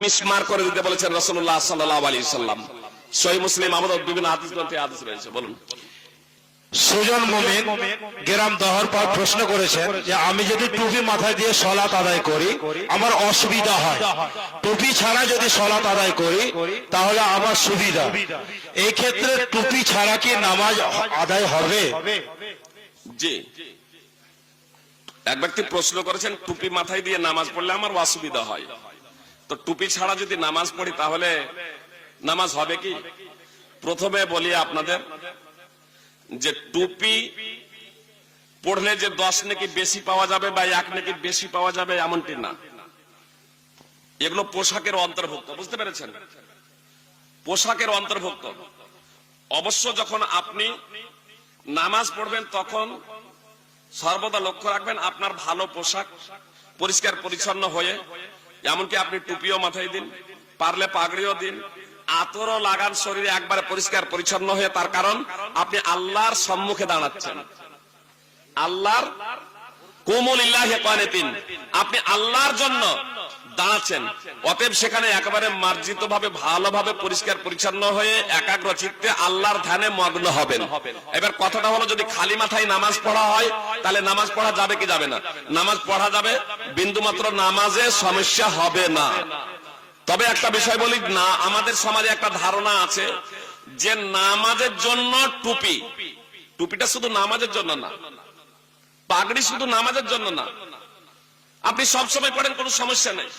মিসমার করে দিতে বলেছেন রাসূলুল্লাহ সাল্লাল্লাহু আলাইহি সাল্লাম। সহিহ মুসলিম, আমাদের বিভিন্ন হাদিস গ্রন্থে হাদিস রয়েছে। বলুন। সুজন মুমিন গ্রাম দহর পর প্রশ্ন করেছেন যে আমি যদি টুপি মাথায় দিয়ে সালাত আদায় করি আমার অসুবিধা হয়, টুপি ছাড়া যদি সালাত আদায় করি তাহলে আমার সুবিধা, এই ক্ষেত্রে টুপি ছাড়া কি নামাজ আদায় হবে? জি, এক ব্যক্তি প্রশ্ন করেছেন টুপি মাথায় দিয়ে নামাজ পড়লে আমার অসুবিধা হয়, তো টুপি ছাড়া যদি নামাজ পড়ি তাহলে নামাজ হবে কি? প্রথমে বলি আপনাদের যে টুপি পড়লে যে 10 নেকি বেশি পাওয়া যাবে বা 1 নেকি বেশি পাওয়া যাবে এমনটি না, এগুলো পোশাকের অন্তর্ভুক্ত। বুঝতে পেরেছেন? পোশাকের অন্তর্ভুক্ত। অবশ্য যখন আপনি নামাজ পড়বেন তখন সর্বদা লক্ষ্য রাখবেন আপনার ভালো পোশাক পরিষ্কার পরিচ্ছন্ন হয়ে, এমনকি আপনি টুপিও মাথায় দিন, পারলে পাগড়িও দিন, আতরও লাগান শরীরে, একবারে পরিষ্কার পরিচ্ছন্ন হয়ে। তার কারণ আপনি আল্লাহর সম্মুখে দাঁড়াচ্ছেন, আল্লাহর কুমুলিল্লাহি কানিতিন, আপনি আল্লাহর জন্য দাঁড়াচ্ছেন। অতএব সেখানে একেবারে মার্জিত ভাবে ভালোভাবে পরিষ্কার পরিচ্ছন্ন হয়ে একাগ্র চিত্তে আল্লাহর ধ্যানে মগ্ন হবেন। এবার কথাটা হলো, যদি খালি মাথায় নামাজ পড়া হয় তাহলে নামাজ পড়া যাবে কি যাবে না? নামাজ পড়া যাবে, বিন্দুমাত্র নামাজে সমস্যা হবে না। তবে একটা বিষয় বলি, না আমাদের সমাজে একটা ধারণা আছে যে নামাজের জন্য টুপি, টুপিটা শুধু নামাজের জন্য না, পাগড়ি শুধু নামাজের জন্য না, আপনি সব সময় পড়েন, কোনো সমস্যা নেই।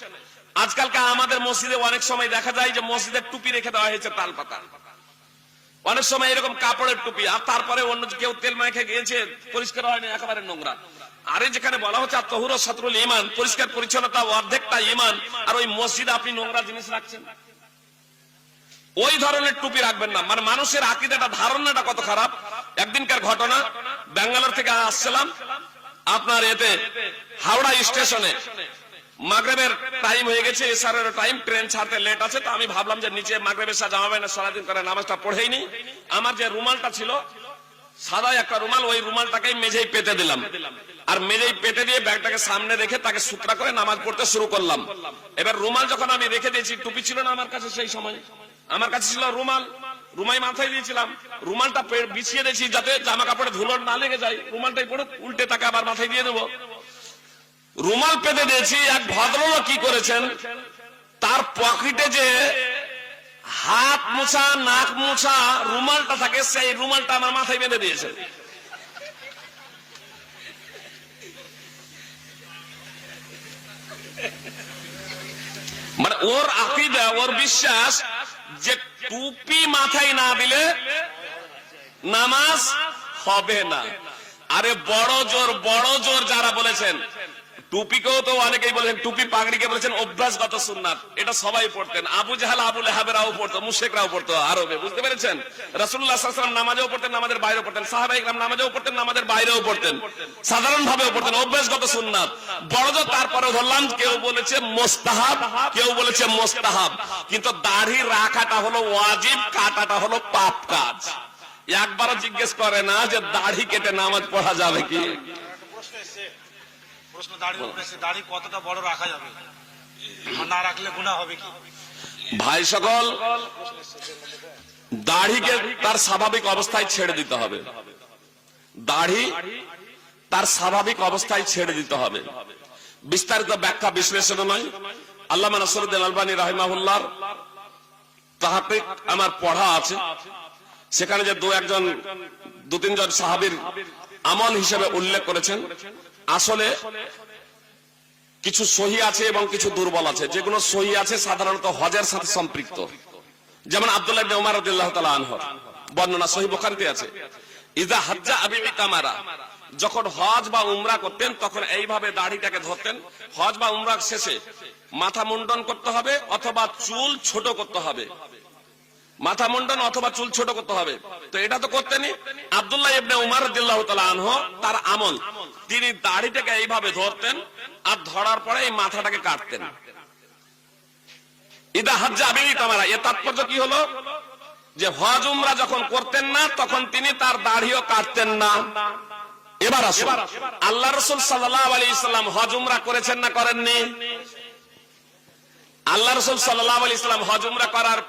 আজকালকার আমাদের মসজিদে অনেক সময় দেখা যায় যে মসজিদের টুপি রেখে দেওয়া হয়েছে তাল পাতা, অনেক সময় এরকম কাপড়ের টুপি, আর তারপরে অন্য কেউ তেল মাখে গিয়েছে, পরিষ্কার হয়নি, একেবারে নোংরা। আরে যেখানে বলা হচ্ছে আত-তাহুরু শাতরুল ঈমান, পরিষ্কার পরিচ্ছন্নতা অর্ধেকটা ঈমান, আর ওই মসজিদে আপনি নোংরা জিনিস রাখছেন। ওই ধরনের টুপি রাখবেন না। মানে মানুষের আকীদাটা, ধারণাটা কত খারাপ। একদিনকার ঘটনা, ব্যাঙ্গালোর থেকে আসছিলাম আপনার এতে হাওড়া স্টেশনে, মাগরিবের টাইম হয়ে গেছে, এশারের টাইম, ট্রেন ছাড়তে লেট আছে, তো আমি ভাবলাম যে নিচে মাগরিবের সাথে জামা পয়না সারাদিন করে নামাজটা পড়েই নি। আমার যে রুমালটা ছিল, সাদা একটা রুমাল, ওই রুমালটাকে মেঝেই পেতে দিলাম, আর মেঝেই পেতে দিয়ে ব্যাগটাকে সামনে রেখে তাকে সুতরা করে নামাজ পড়তে শুরু করলাম। এবার রুমাল যখন আমি রেখে দিয়েছি, টুপি ছিল না আমার কাছে সেই সময়, আমার কাছে ছিল রুমাল, রুমাই মাথায় দিয়েছিলাম, রুমালটা বিছিয়ে দিয়েছি যাতে জামা কাপড়ে ধুলো না লেগে যায়, রুমালটাই পড়ে উল্টে তাকে আবার মাথায় দিয়ে দেবো। রুমাল পেতে দিয়েছি, এক ভদ্রলোক কি করেছেন, তার পকেটে যে হাত মোছা নাক মোছা রুমালটা থাকে, সেই রুমালটা আমার মাথায় বেঁধে দিয়েছে। মানে ওর আকীদা, ওর বিশ্বাস যে টুপি মাথায় না দিলে নামাজ হবে না। আরে বড় জোর যারা বলেছেন, টুপিকেও তো অনেকেই বলেছেন, টুপি পাগড়িকে বলেছেন অভ্যাসগত সুন্নাত, এটা সবাই পড়তেন, আবু জাহাল আবু লাহাবেরাও পড়তো, মুশরিকরাও পড়তো আরবে। বুঝতে পেরেছেন? রাসূলুল্লাহ সাল্লাল্লাহু আলাইহি ওয়াসাল্লাম নামাজেও পড়তেন, নামাজের বাইরেও পড়তেন, সাহাবায়ে কেরাম নামাজেও পড়তেন, নামাজের বাইরেও পড়তেন, সাধারণ ভাবেও পড়তেন, অভ্যাসগত সুন্নাত। বড় জোর তারপরে ধরলাম, কেউ বলেছে মুস্তাহাব, কেউ বলেছে মুস্তাহাব, কিন্তু দাড়ি রাখাটা হলো ওয়াজিব, কাটাটা হলো পাপ কাজ। একবারও জিজ্ঞেস করে না যে দাড়ি কেটে নামাজ পড়া যাবে কি। দাড়ি কতটা বড় রাখা যাবে, না রাখলে গুনাহ হবে কি? ভাই সকল, দাড়িকে তার স্বাভাবিক অবস্থায় ছেড়ে দিতে হবে, দাড়ি তার স্বাভাবিক অবস্থায় ছেড়ে দিতে হবে। বিস্তারিত ব্যাখ্যা বিশ্লেষণ নয়, আল্লামা নাসিরুদ্দিন আলবানী রাহিমাহুল্লাহর তাহকিক আমার পড়া আছে, সেখানে যে দু তিনজন সাহাবীর আমল হিসেবে উল্লেখ করেছেন, আসলে কিছু সহি আছে এবং কিছু দুর্বল আছে। যেগুলো সহি আছে সাধারণত হজের সাথে সম্পৃক্ত, যেমন আব্দুল্লাহ ইবনে উমর রাদিয়াল্লাহু তাআলা আনহু বর্ণনা সহিহ বুখারীতে আছে, ইযা হাজ্জা আবি তামারা, যখন হজ বা উমরা করতেন তখন এইভাবে দাড়িটাকে ধরতেন। হজ বা উমরা শেষে মাথা মুন্ডন করতে হবে অথবা চুল ছোট করতে হবে, মাথা মুন্ডন অথবা চুল ছোট করতে হবে। তো এটা তো করতেনই। আব্দুল্লাহ ইবনে উমর রাদিয়াল্লাহু তাআলা আনহু তার আমল, তিনি দাড়িটাকে এইভাবে ধরতেন আর ধরার পরে এই মাথাটাকে কাটতেন। ইদা হাজ্জা আবি তামারা, এর তাৎপর্য কি হলো যে হজ উমরা যখন করতেন না তখন তিনি তার দাড়িও কাটতেন না। এবার আসুন, আল্লাহ রাসূল সাল্লাল্লাহু আলাইহি ওয়াসাল্লাম হজ উমরা করেছেন না করেননি? আল্লাহ রাসূল সাল্লাল্লাহু আলাইহি সাল্লাম হজ উমরা করার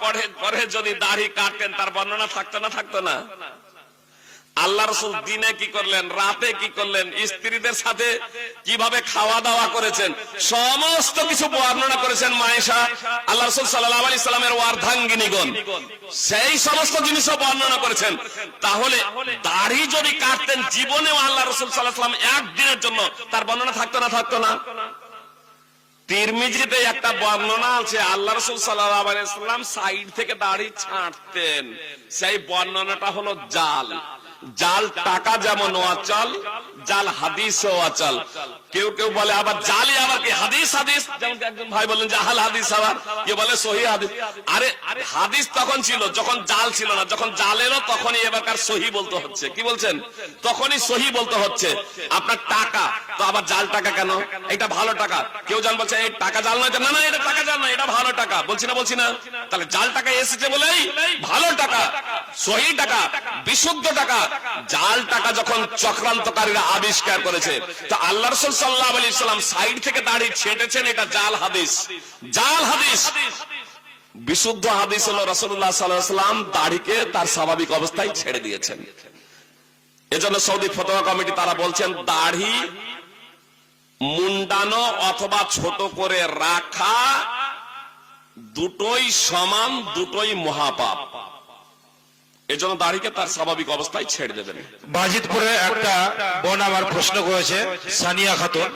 পরে যদি দাড়ি কাটতেন তার বর্ণনা থাকতো না? আল্লাহ রাসূল দিনে কি করলেন, রাতে কি করলেন, স্ত্রীদের সাথে কিভাবে খাওয়া দাওয়া করেছেন, সমস্ত কিছু বর্ণনা করেছেন মায়েশা আল্লাহ রাসূল সাল্লাল্লাহু আলাইহি সাল্লামের অর্ধাঙ্গিনীগণ, সেই সমস্ত জিনিসও বর্ণনা করেছেন। তাহলে দাড়ি যদি কাটতেন জীবনেও আল্লাহ রাসূল সাল্লাল্লাহু আলাইহি সাল্লাম একদিনের জন্য, তার বর্ণনা থাকতো না? তিরমিজিতে একটা বর্ণনা আছে আল্লাহ রাসূল সাল্লাল্লাহু আলাইহি সাল্লাম সাইড থেকে দাড়ি ছাঁটতেন, সেই বর্ণনাটা হলো জাল। জাল টাকা যেমন অচল, জাল হাদিসও অচল। কেউ বলে আবার জালি আবার কি হাদিস, যেমন একজন ভাই বললেন জাহাল হাদিস, আবার কেউ বলে সহি হাদিস। আরে হাদিস তখন ছিল যখন জাল ছিল না, যখন জাল এলো তখনই এবারকার সহি বলতে হচ্ছে। কি বলছেন? তখনই সহি বলতে হচ্ছে। আপনার টাকা তো আবার জাল টাকা কেন? এটা ভালো টাকা। কেউ জান বলছে এই টাকা জাল নয়, না এটা টাকা জাল নয়, এটা ভালো টাকা। বলছি না? তাহলে জাল টাকা এসেছে বলেই ভালো টাকা, সহি টাকা, বিশুদ্ধ টাকা। জাল টাকা যখন চক্রান্তকারীরা আবিষ্কার করেছে, তো আল্লাহ রাসূল সাল্লাল্লাহু আলাইহি সাল্লাম সাইড থেকে দাড়ি ছেঁটেছেন, এটা জাল হাদিস। বিশুদ্ধ হাদিস হলো রাসূলুল্লাহ সাল্লাল্লাহু আলাইহি সাল্লাম দাড়িকে তার স্বাভাবিক অবস্থায় ছেড়ে দিয়েছেন। এজন্য সৌদি ফতোয়া কমিটি তারা বলছেন দাড়ি মুন্ডানো অথবা ছোট করে রাখা দুটোই সমান, দুটোই মহাপাপ। এজন্য দাড়িকে তার স্বাভাবিক অবস্থায় ছেড়ে দেবেন। বাজিতপুরে একটা বোন আমার প্রশ্ন করেছে, সানিয়া খাতুন,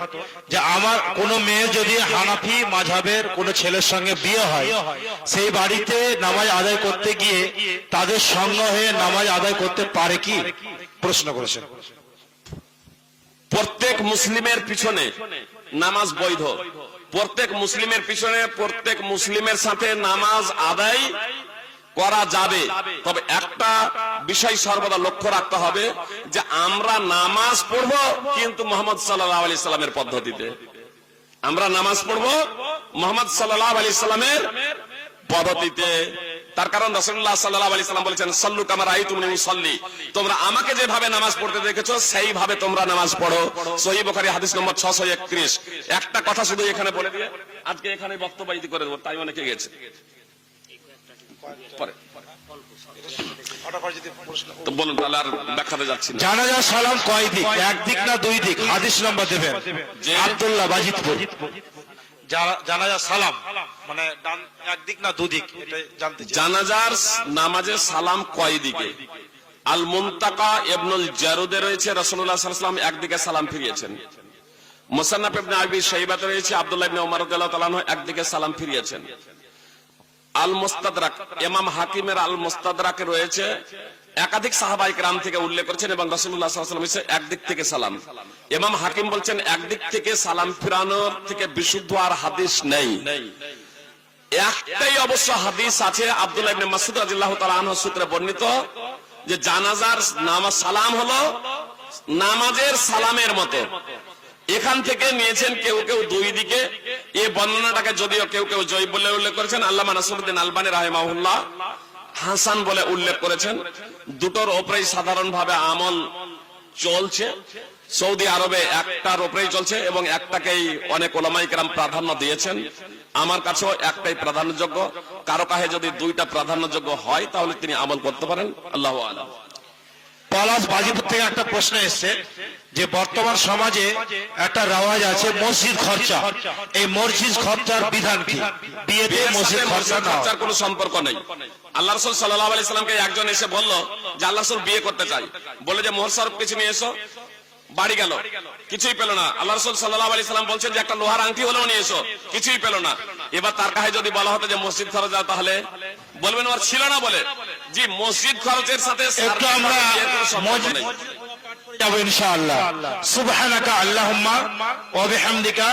যে আমার কোন মেয়ে যদি হানাফি মাযহাবের কোন ছেলের সঙ্গে বিয়ে হয়, সেই বাড়িতে নামাজ আদায় করতে গিয়ে তাদের সঙ্গ হয়ে নামাজ আদায় করতে পারে কি? প্রশ্ন করেছেন। প্রত্যেক মুসলিমের পিছনে নামাজ বৈধ। প্রত্যেক মুসলিমের পিছনে প্রত্যেক মুসলিমের সাথে নামাজ আদায় করা যাবে। তবে একটা বিষয় সর্বদা লক্ষ্য রাখতে হবে যে আমরা নামাজ পড়বো কিন্তু মুহাম্মদ সাল্লাল্লাহু আলাইহি সাল্লামের পদ্ধতিতে। আমরা নামাজ পড়বো মুহাম্মদ সাল্লাল্লাহু আলাইহি সাল্লামের পদ্ধতিতে। তার কারণ রাসূলুল্লাহ সাল্লাল্লাহু আলাইহি সাল্লাম বলেছেন সাল্লু কামা রাআইতুমুনি উসাল্লি, তোমরা আমাকে যেভাবে নামাজ পড়তে দেখেছো সেইভাবে তোমরা নামাজ পড়ো। সহিহ বুখারী হাদিস নম্বর 631। একটা কথা শুধু এখানে বলে দিয়ে আজকে এখানে বক্তব্য করে দেব, তাই অনেকে গেছে। বলুন, তাহলে আর ব্যাখ্যাতে যাচ্ছি না। জানাজা সালাম কয় দিক, একদিক না দুই দিক? হাদিস নম্বর দেবেন। আব্দুল্লাহ, বাজিতপুর। জানাজা সালাম মানে একদিক না দুদিক, এটা জানতে চাই। জানাজার নামাজের সালাম কয় দিকে? আল মুনতাকা ইবনুল জারুদে রয়েছে রাসূলুল্লাহ সাল্লাল্লাহু আলাইহি ওয়াসাল্লাম একদিকে সালাম ফিরিয়েছেন। মুসান্নাফ ইবনে আবি শাইবাতে রয়েছে আব্দুল্লাহ ইবনে ওমর রাদিয়াল্লাহু তাআলা আনহু একদিকে সালাম ফিরিয়েছেন। আল মুস্তাদরাক, ইমাম হাকিমের আল মুস্তাদরাকে রয়েছে একাধিক সাহাবায়ে কেরাম থেকে উল্লেখ করেছেন এবং রাসূলুল্লাহ সাল্লাল্লাহু আলাইহি ওয়াসাল্লাম একদিক থেকে সালাম। ইমাম হাকিম বলছেন একদিক থেকে সালাম ফিরানোর থেকে বিশুদ্ধ আর হাদিস নেই। একটাই অবশ্য হাদিস আছে আব্দুল্লাহ ইবনে মাসউদ রাদিয়াল্লাহু তাআলা আনহু সূত্রে বর্ণিত, যে জানাজার নামাজ সালাম হলো নামাজের সালামের মতো। এখান থেকে নিয়েছেন কেউ দুই দিকে। এই বর্ণনাটাকে যদিও কেউ জয়ীফ বলে উল্লেখ করেছেন, আল্লামা নাসিরউদ্দিন আলবানী রাহিমাহুল্লাহ হাসান বলে উল্লেখ করেছেন। দুটোর উপরেই সাধারণভাবে আমল চলছে। সৌদি আরবে একটার উপরেই চলছে এবং একটাকেই অনেক ওলামায়ে কেরাম প্রাধান্য দিয়েছেন। আমার কাছেও একটাই প্রাধান্যযোগ্য। কারো কাছে যদি দুইটা প্রাধান্যযোগ্য হয় তাহলে তিনি আমল করতে পারেন। আল্লাহু আ'লাম। পলাশ, বাজিপুর থেকে একটা প্রশ্ন এসেছে যে বর্তমান সমাজে একটা রেওয়াজ আছে মসজিদ খরচা। এই মসজিদ খরচার বিধান কি? বিয়েতে মসজিদ খরচার কোনো সম্পর্ক নেই। আল্লাহ রাসূল সাল্লাল্লাহু আলাইহি সাল্লামকে একজন এসে বলল যে আল্লাহ রাসূল বিয়ে করতে চাই, বলে যে মোহর শরফ কিছু নিয়ে এসো। বাড়ি গেল, কিছুই পেল না। আল্লাহ রাসূল সাল্লাল্লাহু আলাইহি সাল্লাম বলছেন যে একটা লোহার আংটি হলেও নিয়ে এসো, কিছুই পেল না। এবার তার কাছে যদি বলা হতো যে মসজিদ খরচ দাও, তাহলে বলবেন ওর ছিল না বলে। জি, মসজিদ খরচের সাথে একটু আমরা যাব ইনশাআল্লাহ। সুবহানাকা আল্লাহুম্মা ওয়া বিহামদিকা